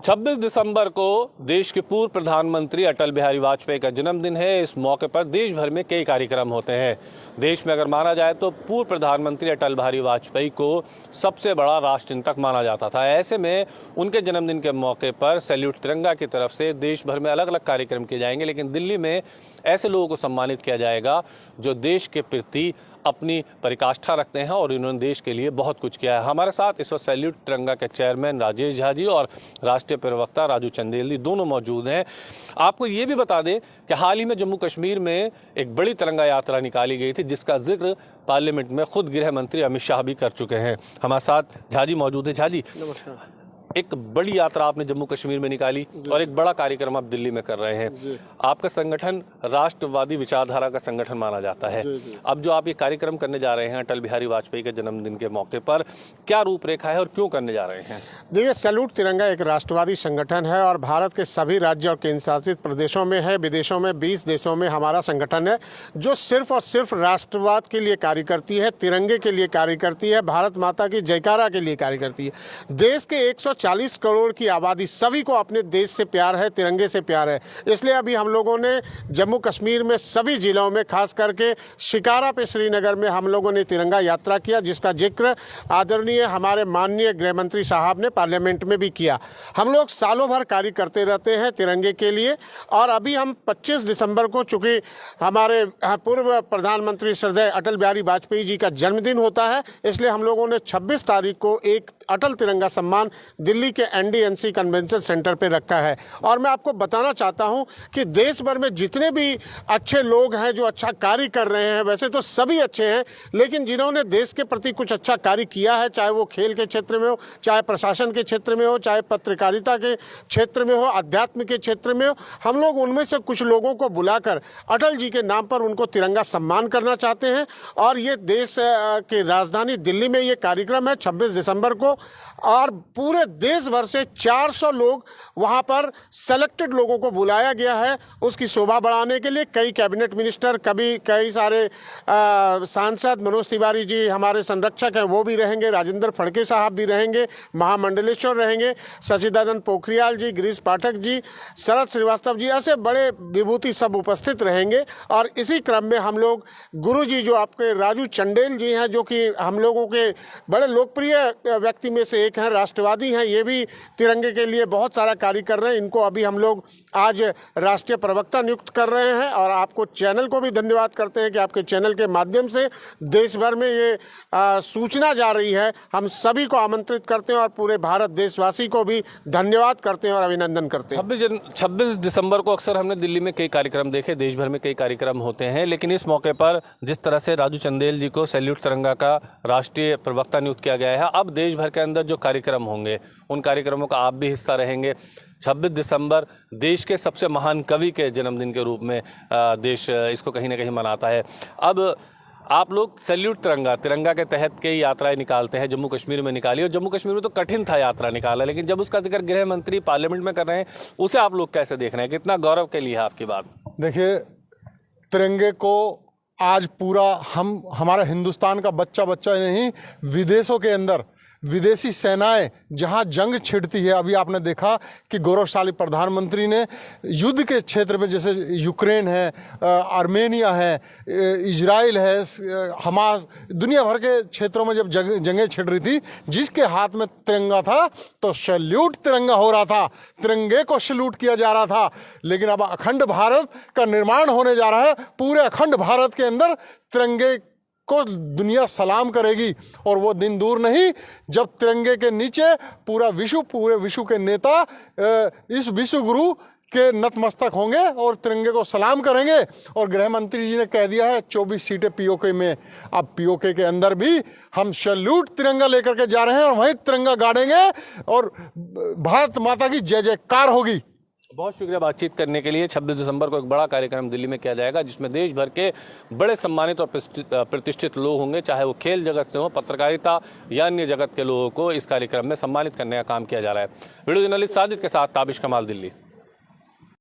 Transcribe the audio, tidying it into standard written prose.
26 दिसंबर को देश के पूर्व प्रधानमंत्री अटल बिहारी वाजपेयी का जन्मदिन है। इस मौके पर देश भर में कई कार्यक्रम होते हैं। देश में अगर माना जाए तो पूर्व प्रधानमंत्री अटल बिहारी वाजपेयी को सबसे बड़ा राष्ट्रचिंतक माना जाता था। ऐसे में उनके जन्मदिन के मौके पर सैल्यूट तिरंगा की तरफ से देश भर में अलग अलग कार्यक्रम किए जाएंगे, लेकिन दिल्ली में ऐसे लोगों को सम्मानित किया जाएगा जो देश के प्रति अपनी परिकाष्ठा रखते हैं और इन्होंने देश के लिए बहुत कुछ किया है। हमारे साथ इस वक्त सैल्यूट तिरंगा के चेयरमैन राजेश झा जी और राष्ट्रीय प्रवक्ता राजू चंदेल जी दोनों मौजूद हैं। आपको ये भी बता दें कि हाल ही में जम्मू कश्मीर में एक बड़ी तिरंगा यात्रा निकाली गई थी, जिसका जिक्र पार्लियामेंट में खुद गृह मंत्री अमित शाह भी कर चुके हैं। हमारे साथ झा जी मौजूद है। झा जी, नमस्कार। एक बड़ी यात्रा आपने जम्मू कश्मीर में निकाली और एक बड़ा कार्यक्रम आप दिल्ली में कर रहे हैं। आपका संगठन राष्ट्रवादी विचारधारा का संगठन माना जाता है। अब जो आप ये कार्यक्रम करने जा रहे हैं अटल बिहारी वाजपेयी के जन्मदिन के मौके पर, क्या रूपरेखा है और क्यों करने जा रहे हैं? देखिए, सैल्यूट तिरंगा एक राष्ट्रवादी संगठन है और भारत के सभी राज्य और केंद्र शासित प्रदेशों में है। विदेशों में 20 देशों में हमारा संगठन है जो सिर्फ और सिर्फ राष्ट्रवाद के लिए कार्य करती है, तिरंगे के लिए कार्य करती है, भारत माता की जयकारा के लिए कार्य करती है। देश के 140 करोड़ की आबादी, सभी को अपने देश से प्यार है, तिरंगे से प्यार है। इसलिए अभी हम लोगों ने जम्मू कश्मीर में सभी जिलों में, खास करके शिकारा पे श्रीनगर में हम लोगों ने तिरंगा यात्रा किया, जिसका जिक्र आदरणीय हमारे माननीय गृह मंत्री साहब ने पार्लियामेंट में भी किया। हम लोग सालों भर कार्य करते रहते हैं तिरंगे के लिए और अभी हम 25 दिसंबर को, चूंकि हमारे पूर्व प्रधानमंत्री श्रद्धेय अटल बिहारी वाजपेयी जी का जन्मदिन होता है, इसलिए हम लोगों ने 26 तारीख को एक अटल तिरंगा सम्मान दिल्ली के NDNC कन्वेंशन सेंटर पे रखा है। और मैं आपको बताना चाहता हूं कि देश भर में जितने भी अच्छे लोग हैं जो अच्छा कार्य कर रहे हैं, वैसे तो सभी अच्छे हैं, लेकिन जिन्होंने देश के प्रति कुछ अच्छा कार्य किया है, चाहे वो खेल के क्षेत्र में हो, चाहे प्रशासन के क्षेत्र में हो, चाहे पत्रकारिता के क्षेत्र में हो, अध्यात्म के क्षेत्र में हो, हम लोग उनमें से कुछ लोगों को बुलाकर अटल जी के नाम पर उनको तिरंगा सम्मान करना चाहते हैं। और ये देश की राजधानी दिल्ली में ये कार्यक्रम है 26 दिसंबर को, और पूरे देश भर से 400 लोग वहां पर सेलेक्टेड लोगों को बुलाया गया है उसकी शोभा बढ़ाने के लिए। कई कैबिनेट मिनिस्टर, कई सारे सांसद, मनोज तिवारी जी हमारे संरक्षक हैं, वो भी रहेंगे, राजेंद्र फड़के साहब भी रहेंगे, महामंडलेश्वर रहेंगे, सचिदानंद पोखरियाल जी, गिरीश पाठक जी, शरद श्रीवास्तव जी, ऐसे बड़े विभूति सब उपस्थित रहेंगे। और इसी क्रम में हम लोग गुरु जी जो आपके राजू चंदेल जी हैं, जो कि हम लोगों के बड़े लोकप्रिय व्यक्ति में से एक हैं, राष्ट्रवादी हैं, ये भी तिरंगे के लिए बहुत सारा कार्य कर रहे हैं। इनको अभी हम लोग आज राष्ट्रीय प्रवक्ता नियुक्त कर रहे हैं। और आपको चैनल को भी धन्यवाद करते हैं कि आपके चैनल के माध्यम से देश भर में ये सूचना जा रही है। हम सभी को आमंत्रित करते हैं और पूरे भारत देशवासी को भी धन्यवाद करते हैं और अभिनंदन करते हैं। 26 दिसंबर को अक्सर हमने दिल्ली में कई कार्यक्रम देखे, देश भर में कई कार्यक्रम होते हैं, लेकिन इस मौके पर जिस तरह से राजू चंदेल जी को सैल्यूट तिरंगा का राष्ट्रीय प्रवक्ता नियुक्त किया गया है, अब देश भर के अंदर जो कार्यक्रम होंगे उन कार्यक्रमों का आप भी हिस्सा रहेंगे। 26 दिसंबर देश के सबसे महान कवि के जन्मदिन के रूप में देश इसको कहीं ना कहीं मनाता है। अब आप लोग सैल्यूट तिरंगा के तहत कई यात्राएं निकालते हैं, जम्मू कश्मीर में निकाली, और जम्मू कश्मीर में तो कठिन था यात्रा निकालना, लेकिन जब उसका जिक्र गृह मंत्री पार्लियामेंट में कर रहे हैं, उसे आप लोग कैसे देख रहे हैं? कितना गौरव के लिए है आपकी बात? देखिए, तिरंगे को आज पूरा हमारा हिंदुस्तान का बच्चा नहीं, विदेशों के अंदर विदेशी सेनाएं जहां जंग छिड़ती है। अभी आपने देखा कि गौरवशाली प्रधानमंत्री ने युद्ध के क्षेत्र में, जैसे यूक्रेन है, आर्मेनिया है, इजराइल है, हमास, दुनिया भर के क्षेत्रों में जब जंगें छिड़ रही थी, जिसके हाथ में तिरंगा था तो सैल्यूट तिरंगा हो रहा था, तिरंगे को सैल्यूट किया जा रहा था। लेकिन अब अखंड भारत का निर्माण होने जा रहा है। पूरे अखंड भारत के अंदर तिरंगे को दुनिया सलाम करेगी, और वो दिन दूर नहीं जब तिरंगे के नीचे पूरे विश्व के नेता इस विश्व गुरु के नतमस्तक होंगे और तिरंगे को सलाम करेंगे। और गृह मंत्री जी ने कह दिया है 24 सीटें POK में। अब POK के अंदर भी हम सैल्यूट तिरंगा लेकर के जा रहे हैं और वहीं तिरंगा गाड़ेंगे और भारत माता की जय जयकार होगी। बहुत शुक्रिया बातचीत करने के लिए। 26 दिसंबर को एक बड़ा कार्यक्रम दिल्ली में किया जाएगा, जिसमें देश भर के बड़े सम्मानित और प्रतिष्ठित लोग होंगे, चाहे वो खेल जगत से हो, पत्रकारिता या अन्य जगत के लोगों को इस कार्यक्रम में सम्मानित करने का काम किया जा रहा है। वीडियो जर्नलिस्ट साजिद के साथ ताबिश कमाल, दिल्ली।